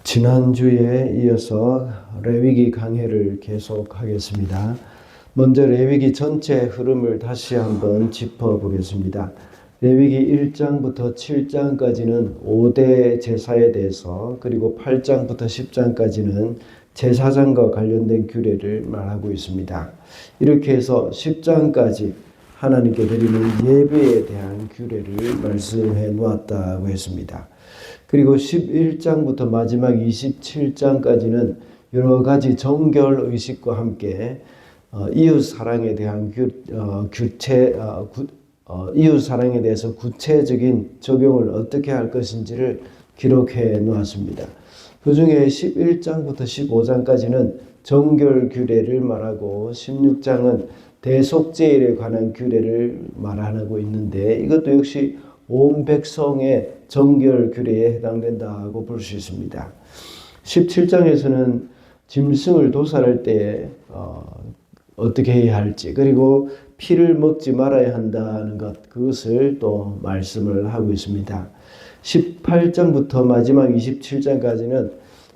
지난주에 이어서 레위기 강해를 계속하겠습니다. 먼저 레위기 전체 흐름을 다시 한번 짚어보겠습니다. 레위기 1장부터 7장까지는 5대 제사에 대해서, 그리고 8장부터 10장까지는 제사장과 관련된 규례를 말하고 있습니다. 이렇게 해서 10장까지 하나님께 드리는 예배에 대한 규례를 말씀해 놓았다고 했습니다. 그리고 11장부터 마지막 27장까지는 여러 가지 정결 의식과 함께 이웃 사랑에 대한 이웃 사랑에 대해서 구체적인 적용을 어떻게 할 것인지를 기록해 놓았습니다. 그 중에 11장부터 15장까지는 정결 규례를 말하고 16장은 대속제일에 관한 규례를 말하고 있는데, 이것도 역시 온 백성의 정결 규례에 해당된다고 볼 수 있습니다. 17장에서는 짐승을 도살할 때 어떻게 해야 할지, 그리고 피를 먹지 말아야 한다는 것, 그것을 또 말씀을 하고 있습니다. 18장부터 마지막 27장까지는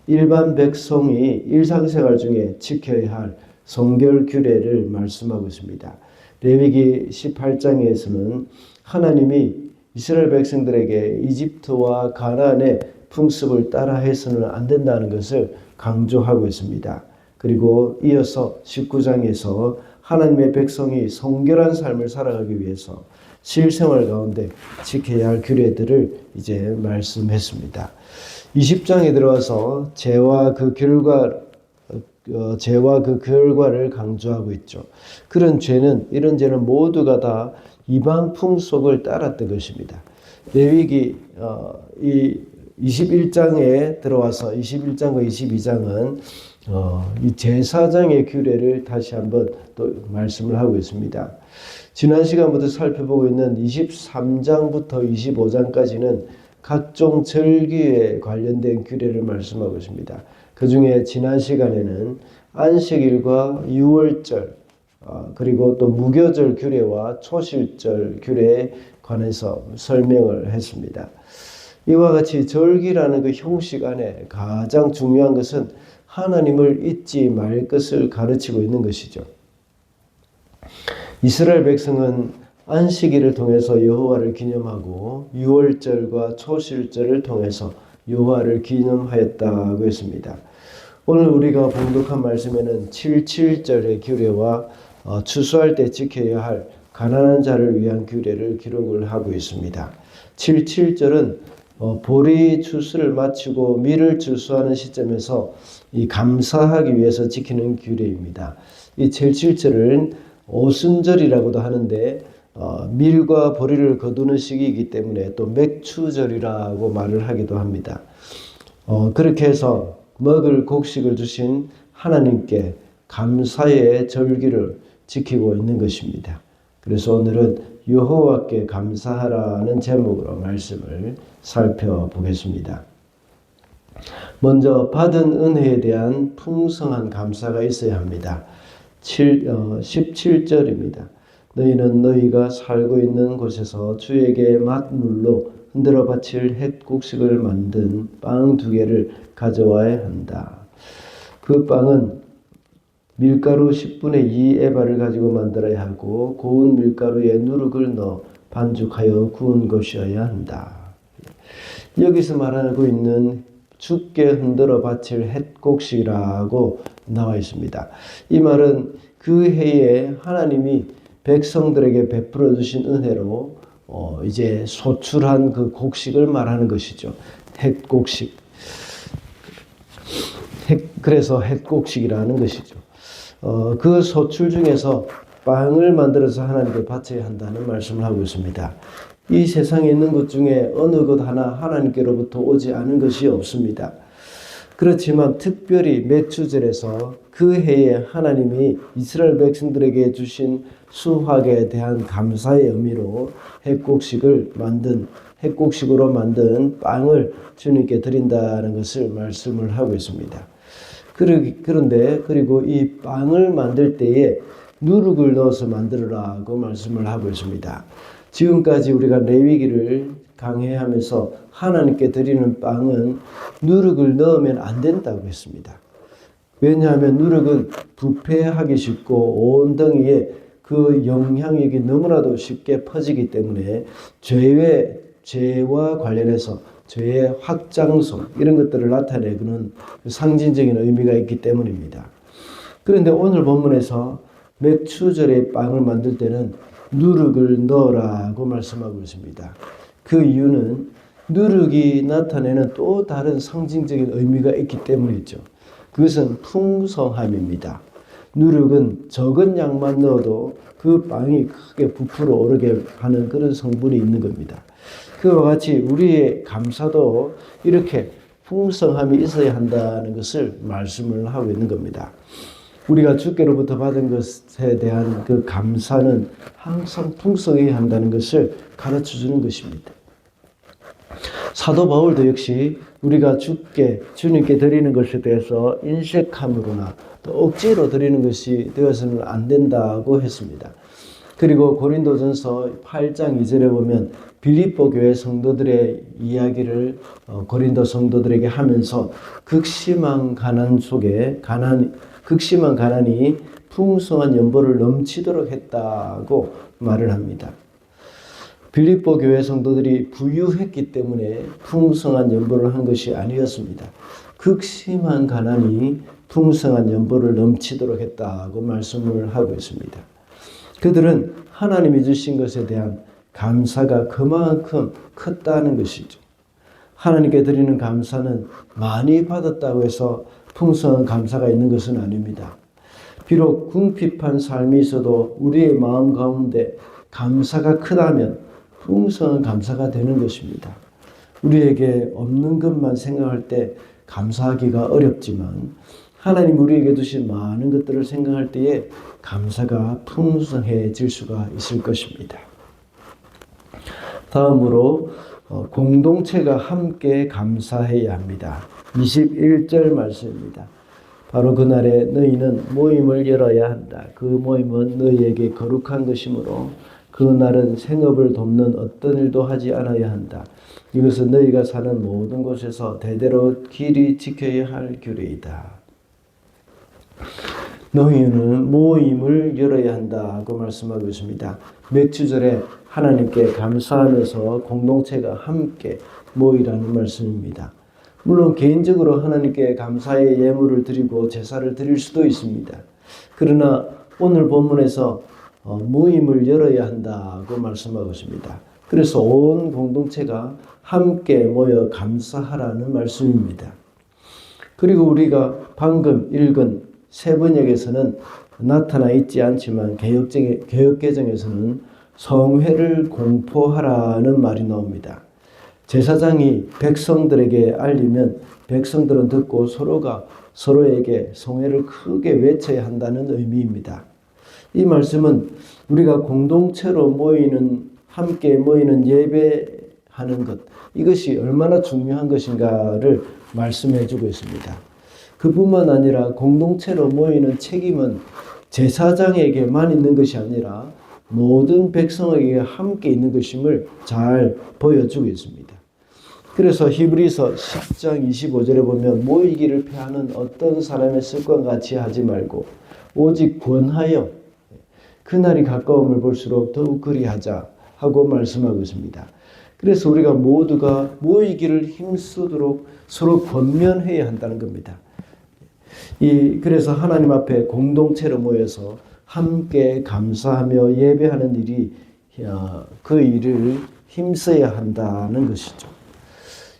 일반 백성이 일상생활 중에 지켜야 할 성결 규례를 말씀하고 있습니다. 레위기 18장에서는 하나님이 이스라엘 백성들에게 이집트와 가나안의 풍습을 따라해서는 안 된다는 것을 강조하고 있습니다. 그리고 이어서 19장에서 하나님의 백성이 성결한 삶을 살아가기 위해서 실생활 가운데 지켜야 할 규례들을 이제 말씀했습니다. 20장에 들어와서 죄와 그 결과를 강조하고 있죠. 이런 죄는 모두가 다 이방 풍속을 따랐던 것입니다. 레위기 이 21장에 들어와서 21장과 22장은 이 제사장의 규례를 다시 한번 또 말씀을 하고 있습니다. 지난 시간부터 살펴보고 있는 23장부터 25장까지는 각종 절기에 관련된 규례를 말씀하고 있습니다. 그 중에 지난 시간에는 안식일과 유월절, 그리고 또 무교절 규례와 초실절 규례에 관해서 설명을 했습니다. 이와 같이 절기라는 그 형식 안에 가장 중요한 것은 하나님을 잊지 말 것을 가르치고 있는 것이죠. 이스라엘 백성은 안식일을 통해서 여호와를 기념하고 유월절과 초실절을 통해서 여호와를 기념하였다고 했습니다. 오늘 우리가 봉독한 말씀에는 77절의 규례와 추수할 때 지켜야 할 가난한 자를 위한 규례를 기록을 하고 있습니다. 77절은 보리 추수를 마치고 밀을 추수하는 시점에서 이 감사하기 위해서 지키는 규례입니다. 이 77절은 오순절이라고도 하는데 밀과 보리를 거두는 시기이기 때문에 또 맥추절이라고 말을 하기도 합니다. 그렇게 해서 먹을 곡식을 주신 하나님께 감사의 절기를 지키고 있는 것입니다. 그래서 오늘은 여호와께 감사하라는 제목으로 말씀을 살펴보겠습니다. 먼저 받은 은혜에 대한 풍성한 감사가 있어야 합니다. 17절입니다. 너희는 너희가 살고 있는 곳에서 주에게 맛물로 흔들어 바칠 햇곡식을 만든 빵 2개를 가져와야 한다. 그 빵은 밀가루 10분의 2 에바를 가지고 만들어야 하고 고운 밀가루에 누룩을 넣어 반죽하여 구운 것이어야 한다. 여기서 말하고 있는 주께 흔들어 바칠 햇곡식이라고 나와 있습니다. 이 말은 그 해에 하나님이 백성들에게 베풀어 주신 은혜로 이제 소출한 그 곡식을 말하는 것이죠. 햇곡식. 그래서 햇곡식이라는 것이죠. 그 소출 중에서 빵을 만들어서 하나님께 바쳐야 한다는 말씀을 하고 있습니다. 이 세상에 있는 것 중에 어느 것 하나 하나님께로부터 오지 않은 것이 없습니다. 그렇지만 특별히 맥추절에서 그 해에 하나님이 이스라엘 백성들에게 주신 수확에 대한 감사의 의미로 햇곡식으로 만든 빵을 주님께 드린다는 것을 말씀을 하고 있습니다. 그리고 이 빵을 만들 때에 누룩을 넣어서 만들으라고 말씀을 하고 있습니다. 지금까지 우리가 레위기를 강해하면서 하나님께 드리는 빵은 누룩을 넣으면 안 된다고 했습니다. 왜냐하면 누룩은 부패하기 쉽고 온 덩이에 그 영향력이 너무나도 쉽게 퍼지기 때문에 죄와 관련해서 죄의 확장성 이런 것들을 나타내는 상징적인 의미가 있기 때문입니다. 그런데 오늘 본문에서 맥추절의 빵을 만들 때는 누룩을 넣으라고 말씀하고 있습니다. 그 이유는 누룩이 나타내는 또 다른 상징적인 의미가 있기 때문이죠. 그것은 풍성함입니다. 누룩은 적은 양만 넣어도 그 빵이 크게 부풀어 오르게 하는 그런 성분이 있는 겁니다. 그와 같이 우리의 감사도 이렇게 풍성함이 있어야 한다는 것을 말씀을 하고 있는 겁니다. 우리가 주께로부터 받은 것에 대한 그 감사는 항상 풍성해야 한다는 것을 가르쳐 주는 것입니다. 사도 바울도 역시 우리가 주님께 드리는 것에 대해서 인색함으로나 또 억지로 드리는 것이 되어서는 안 된다고 했습니다. 그리고 고린도전서 8장 2절에 보면 빌립보 교회 성도들의 이야기를 고린도 성도들에게 하면서 극심한 가난이 풍성한 연보를 넘치도록 했다고 말을 합니다. 빌립보 교회 성도들이 부유했기 때문에 풍성한 연보를 한 것이 아니었습니다. 극심한 가난이 풍성한 연보를 넘치도록 했다고 말씀을 하고 있습니다. 그들은 하나님이 주신 것에 대한 감사가 그만큼 컸다는 것이죠. 하나님께 드리는 감사는 많이 받았다고 해서 풍성한 감사가 있는 것은 아닙니다. 비록 궁핍한 삶이 있어도 우리의 마음 가운데 감사가 크다면 풍성한 감사가 되는 것입니다. 우리에게 없는 것만 생각할 때 감사하기가 어렵지만 하나님 우리에게 주신 많은 것들을 생각할 때에 감사가 풍성해질 수가 있을 것입니다. 다음으로 공동체가 함께 감사해야 합니다. 21절 말씀입니다. 바로 그날에 너희는 모임을 열어야 한다. 그 모임은 너희에게 거룩한 것이므로 그날은 생업을 돕는 어떤 일도 하지 않아야 한다. 이것은 너희가 사는 모든 곳에서 대대로 길이 지켜야 할 규례이다. 너희는 모임을 열어야 한다고 말씀하고 있습니다. 맥주절에 하나님께 감사하면서 공동체가 함께 모이라는 말씀입니다. 물론 개인적으로 하나님께 감사의 예물을 드리고 제사를 드릴 수도 있습니다. 그러나 오늘 본문에서 모임을 열어야 한다고 말씀하고 있습니다. 그래서 온 공동체가 함께 모여 감사하라는 말씀입니다. 그리고 우리가 방금 읽은 세번역에서는 나타나 있지 않지만 개역개정에서는 성회를 공포하라는 말이 나옵니다. 제사장이 백성들에게 알리면 백성들은 듣고 서로가 서로에게 성회를 크게 외쳐야 한다는 의미입니다. 이 말씀은 우리가 공동체로 함께 모이는 예배하는 것, 이것이 얼마나 중요한 것인가를 말씀해 주고 있습니다. 그뿐만 아니라 공동체로 모이는 책임은 제사장에게만 있는 것이 아니라 모든 백성에게 함께 있는 것임을 잘 보여주고 있습니다. 그래서 히브리서 10장 25절에 보면 모이기를 패하는 어떤 사람의 습관 같이 하지 말고 오직 권하여 그날이 가까움을 볼수록 더욱 그리하자 하고 말씀하고 있습니다. 그래서 우리가 모두가 모이기를 힘쓰도록 서로 권면해야 한다는 겁니다. 그래서 하나님 앞에 공동체로 모여서 함께 감사하며 예배하는 일이 그 일을 힘써야 한다는 것이죠.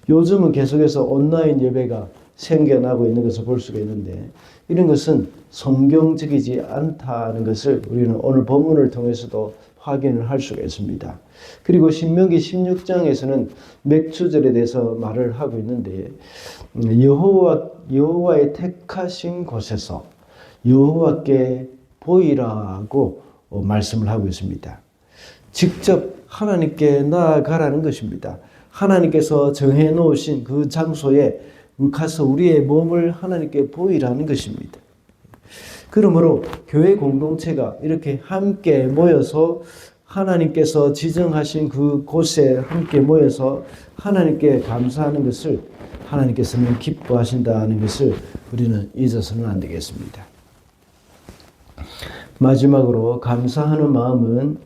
요즘은 계속해서 온라인 예배가 생겨나고 있는 것을 볼 수가 있는데 이런 것은 성경적이지 않다는 것을 우리는 오늘 본문을 통해서도 확인을 할 수가 있습니다. 그리고 신명기 16장에서는 맥추절에 대해서 말을 하고 있는데 여호와의 택하신 곳에서 여호와께 보이라고 말씀을 하고 있습니다. 직접 하나님께 나아가라는 것입니다. 하나님께서 정해 놓으신 그 장소에 가서 우리의 몸을 하나님께 보이라는 것입니다. 그러므로 교회 공동체가 이렇게 함께 모여서 하나님께서 지정하신 그 곳에 함께 모여서 하나님께 감사하는 것을 하나님께서는 기뻐하신다는 것을 우리는 잊어서는 안 되겠습니다. 마지막으로 감사하는 마음은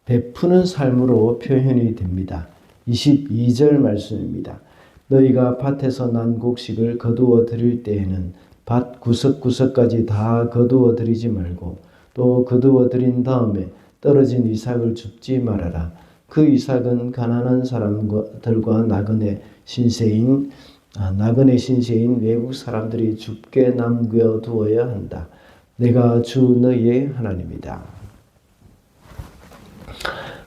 베푸는 삶으로 표현이 됩니다. 22절 말씀입니다. 너희가 밭에서 난 곡식을 거두어 드릴 때에는 밭 구석구석까지 다 거두어 드리지 말고 또 거두어 드린 다음에 떨어진 이삭을 줍지 말아라. 그 이삭은 가난한 사람들과 나그네 신세인 외국 사람들이 줍게 남겨 두어야 한다. 내가 주 너희의 하나님이다.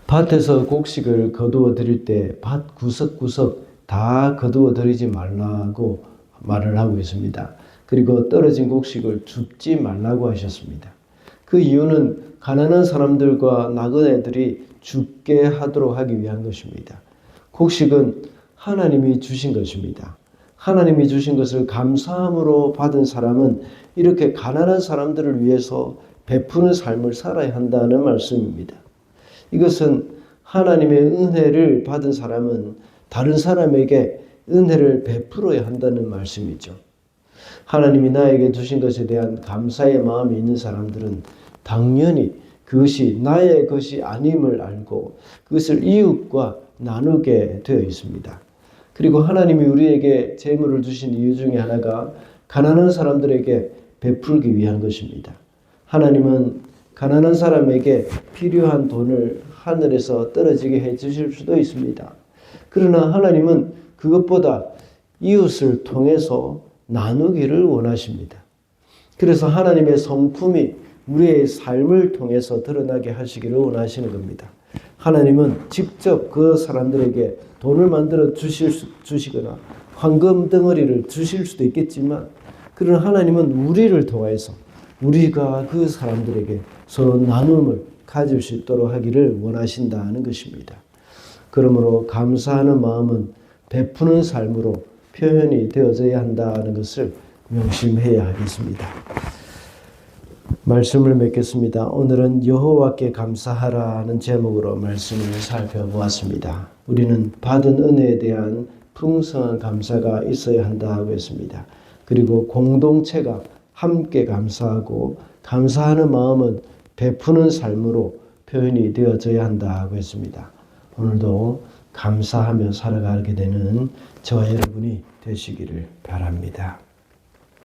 밭에서 곡식을 거두어 드릴 때 밭 구석구석 다 거두어 드리지 말라고 말을 하고 있습니다. 그리고 떨어진 곡식을 줍지 말라고 하셨습니다. 그 이유는 가난한 사람들과 나그네들이 죽게 하도록 하기 위한 것입니다. 곡식은 하나님이 주신 것입니다. 하나님이 주신 것을 감사함으로 받은 사람은 이렇게 가난한 사람들을 위해서 베푸는 삶을 살아야 한다는 말씀입니다. 이것은 하나님의 은혜를 받은 사람은 다른 사람에게 은혜를 베풀어야 한다는 말씀이죠. 하나님이 나에게 주신 것에 대한 감사의 마음이 있는 사람들은 당연히 그것이 나의 것이 아님을 알고 그것을 이웃과 나누게 되어 있습니다. 그리고 하나님이 우리에게 재물을 주신 이유 중에 하나가 가난한 사람들에게 베풀기 위한 것입니다. 하나님은 가난한 사람에게 필요한 돈을 하늘에서 떨어지게 해 주실 수도 있습니다. 그러나 하나님은 그것보다 이웃을 통해서 나누기를 원하십니다. 그래서 하나님의 성품이 우리의 삶을 통해서 드러나게 하시기를 원하시는 겁니다. 하나님은 직접 그 사람들에게 돈을 만들어 주시거나 황금 덩어리를 주실 수도 있겠지만 그러나 하나님은 우리를 통해서 우리가 그 사람들에게 서로 나눔을 가질 수 있도록 하기를 원하신다는 것입니다. 그러므로 감사하는 마음은 베푸는 삶으로 표현이 되어져야 한다는 것을 명심해야 하겠습니다. 말씀을 맺겠습니다. 오늘은 여호와께 감사하라는 제목으로 말씀을 살펴보았습니다. 우리는 받은 은혜에 대한 풍성한 감사가 있어야 한다고 했습니다. 그리고 공동체가 함께 감사하고 감사하는 마음은 베푸는 삶으로 표현이 되어져야 한다고 했습니다. 오늘도 감사하며 살아가게 되는 저와 여러분이 되시기를 바랍니다.